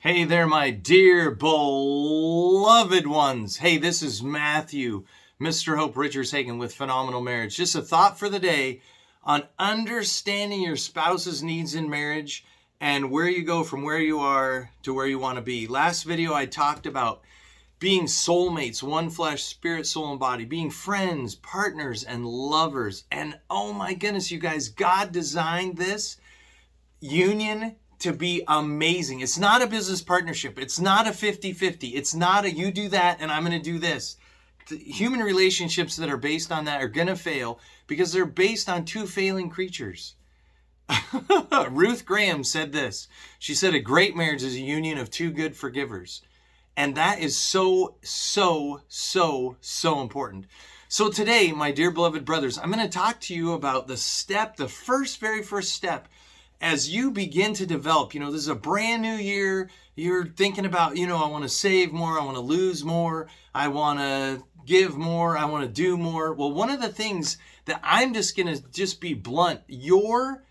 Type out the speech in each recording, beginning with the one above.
Hey there, my dear beloved ones. Hey, this is Matthew, Mr. Hope Richerzhagen with Phenomenal Marriage. Just a thought for the day on understanding your spouse's needs in marriage and where you go from where you are to where you want to be. Last video, I talked about being soulmates, one flesh, spirit, soul, and body, being friends, partners, and lovers. And oh my goodness, you guys, God designed this union to be amazing. It's not a business partnership. It's not a 50-50. It's not a you do that and I'm going to do this. The human relationships that are based on that are going to fail because they're based on two failing creatures. Ruth Graham said this. She said, a great marriage is a union of two good forgivers. And that is so important. So today, my dear beloved brothers, I'm going to talk to you about the very first step as you begin to develop. This is a brand new year. You're thinking about, I want to save more. I want to lose more. I want to give more. I want to do more. Well, one of the things that I'm just going to be blunt, your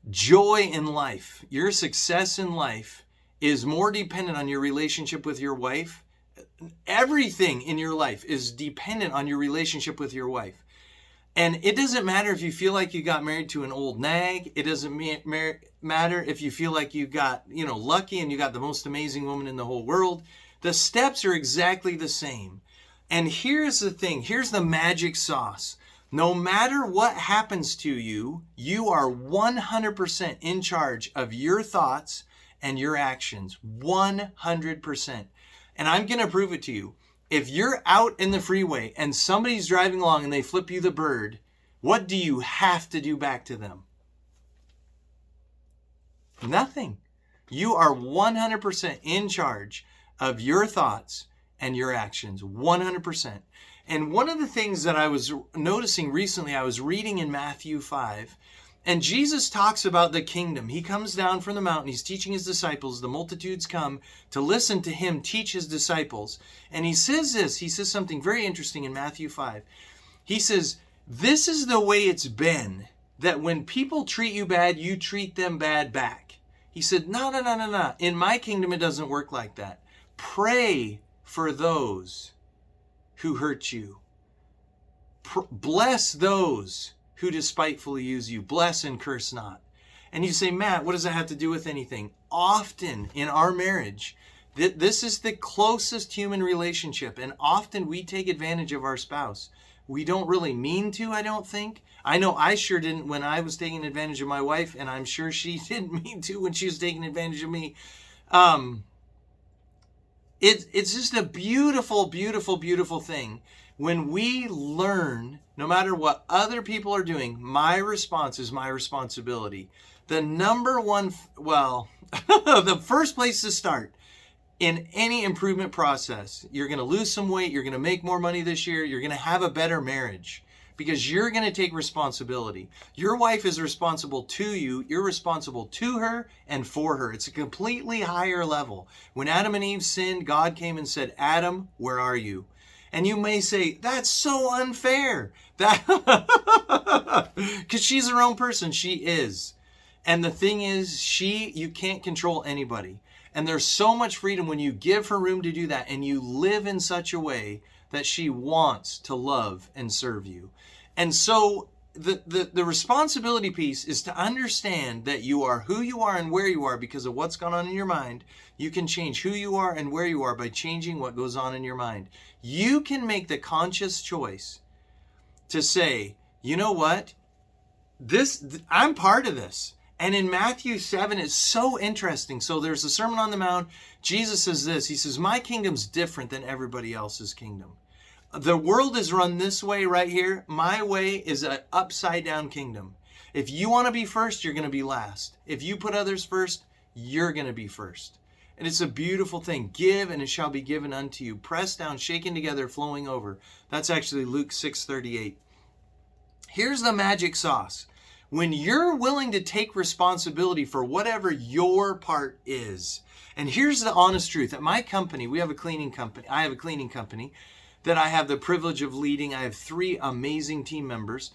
joy in life, your success in life is more dependent on your relationship with your wife. Everything in your life is dependent on your relationship with your wife. And it doesn't matter if you feel like you got married to an old nag. It doesn't matter if you feel like you got, lucky and you got the most amazing woman in the whole world. The steps are exactly the same. And here's the thing. Here's the magic sauce. No matter what happens to you, you are 100% in charge of your thoughts and your actions. 100%. And I'm going to prove it to you. If you're out in the freeway and somebody's driving along and they flip you the bird, what do you have to do back to them? Nothing. You are 100% in charge of your thoughts and your actions. 100%. And one of the things that I was noticing recently, I was reading in Matthew 5, and Jesus talks about the kingdom. He comes down from the mountain. He's teaching his disciples. The multitudes come to listen to him teach his disciples. And he says this. He says something very interesting in Matthew 5. He says, this is the way it's been, that when people treat you bad, you treat them bad back. He said, no. In my kingdom, it doesn't work like that. Pray for those who hurt you. Bless those who despitefully use you. Bless and curse not. And you say, Matt, what does that have to do with anything? Often in our marriage, this is the closest human relationship. And often we take advantage of our spouse. We don't really mean to, I don't think. I know I sure didn't when I was taking advantage of my wife, and I'm sure she didn't mean to when she was taking advantage of me. It's just a beautiful thing. When we learn, no matter what other people are doing, my response is my responsibility. The number one, the first place to start in any improvement process, you're going to lose some weight, you're going to make more money this year, you're going to have a better marriage because you're going to take responsibility. Your wife is responsible to you, you're responsible to her and for her. It's a completely higher level. When Adam and Eve sinned, God came and said, Adam, where are you? And you may say, that's so unfair. Because she's her own person. She is. And the thing is, you can't control anybody. And there's so much freedom when you give her room to do that and you live in such a way that she wants to love and serve you. And so the responsibility piece is to understand that you are who you are and where you are because of what's gone on in your mind. You can change who you are and where you are by changing what goes on in your mind. You can make the conscious choice to say, you know what? I'm part of this. And in Matthew 7, it's so interesting. So there's the Sermon on the Mount. Jesus says this. He says, my kingdom's different than everybody else's kingdom. The world is run this way right here. My way is an upside down kingdom. If you want to be first, you're going to be last. If you put others first, you're going to be first. And it's a beautiful thing. Give and it shall be given unto you. Pressed down, shaken together, flowing over. That's actually Luke 6:38. Here's the magic sauce. When you're willing to take responsibility for whatever your part is. And here's the honest truth. At my company, we have a cleaning company. I have a cleaning company that I have the privilege of leading. I have 3 amazing team members.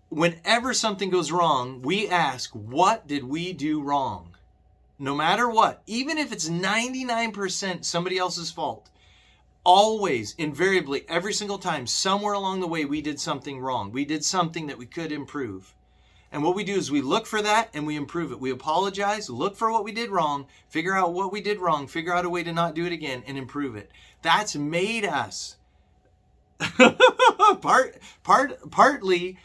Whenever something goes wrong, we ask, what did we do wrong? no matter what, even if it's 99% somebody else's fault, always, invariably, every single time, somewhere along the way, we did something wrong. We did something that we could improve. And what we do is we look for that and we improve it. We apologize, look for what we did wrong, figure out what we did wrong, figure out a way to not do it again, and improve it. That's made us. Partly,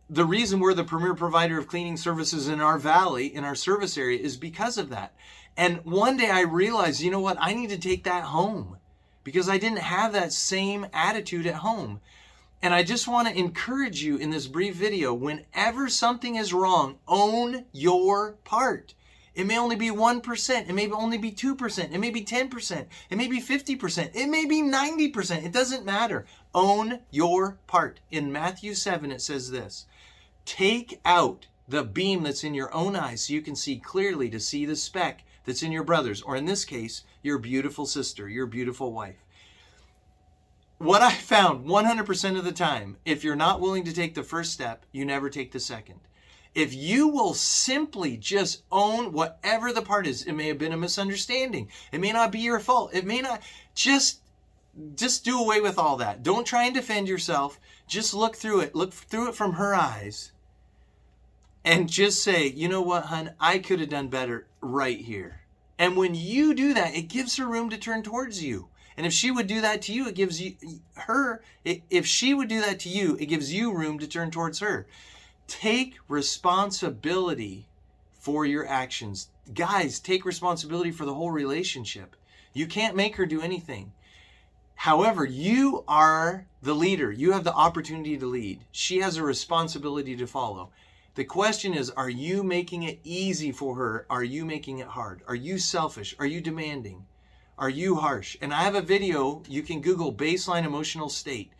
the reason we're the premier provider of cleaning services in our valley, in our service area, is because of that. And one day I realized, you know what? I need to take that home, because I didn't have that same attitude at home. And I just want to encourage you in this brief video, whenever something is wrong, own your part. It may only be 1%, it may only be 2%, it may be 10%, it may be 50%, it may be 90%, it doesn't matter. Own your part. In Matthew 7, it says this: take out the beam that's in your own eyes so you can see clearly, to see the speck that's in your brother's, or in this case, your beautiful sister, your beautiful wife. What I found 100% of the time, if you're not willing to take the first step, you never take the second. If you will simply just own whatever the part is, it may have been a misunderstanding. It may not be your fault. It may not, just do away with all that. Don't try and defend yourself. Just look through it. Look through it from her eyes. And just say, you know what, hon, I could have done better right here. And when you do that, it gives her room to turn towards you. And if she would do that to you, it gives if she would do that to you, it gives you room to turn towards her. Take responsibility for your actions. Guys, take responsibility for the whole relationship. You can't make her do anything. However, you are the leader. You have the opportunity to lead. She has a responsibility to follow. The question is, are you making it easy for her? Are you making it hard? Are you selfish? Are you demanding? Are you harsh? And I have a video, you can Google baseline emotional state.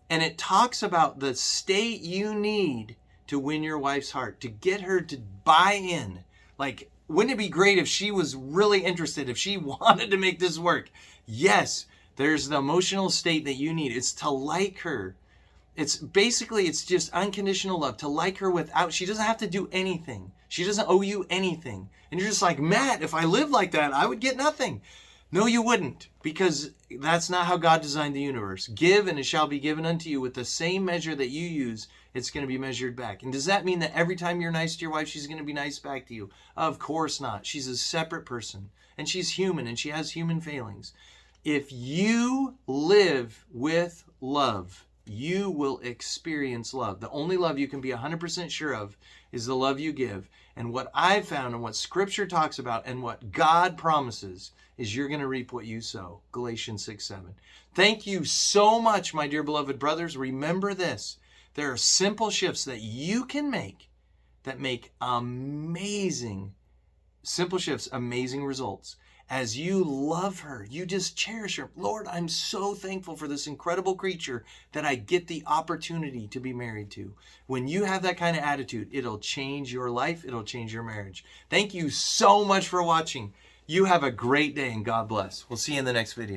And it talks about the state you need to win your wife's heart, to get her to buy in. Like, wouldn't it be great if she was really interested, if she wanted to make this work? Yes, there's the emotional state that you need. It's to like her. It's just unconditional love, to like her without, she doesn't have to do anything. She doesn't owe you anything. And you're just like, Matt, if I lived like that, I would get nothing. No, you wouldn't, because that's not how God designed the universe. Give and it shall be given unto you. With the same measure that you use, it's going to be measured back. And does that mean that every time you're nice to your wife, she's going to be nice back to you? Of course not. She's a separate person, and she's human, and she has human failings. If you live with love, you will experience love. The only love you can be 100% sure of is the love you give. And what I've found, and what Scripture talks about, and what God promises, is you're going to reap what you sow. Galatians 6:7. Thank you so much, my dear beloved brothers. Remember this: there are simple shifts that you can make that make amazing, simple shifts, amazing results. As you love her, you just cherish her. Lord, I'm so thankful for this incredible creature that I get the opportunity to be married to. When you have that kind of attitude, it'll change your life. It'll change your marriage. Thank you so much for watching. You have a great day, and God bless. We'll see you in the next video.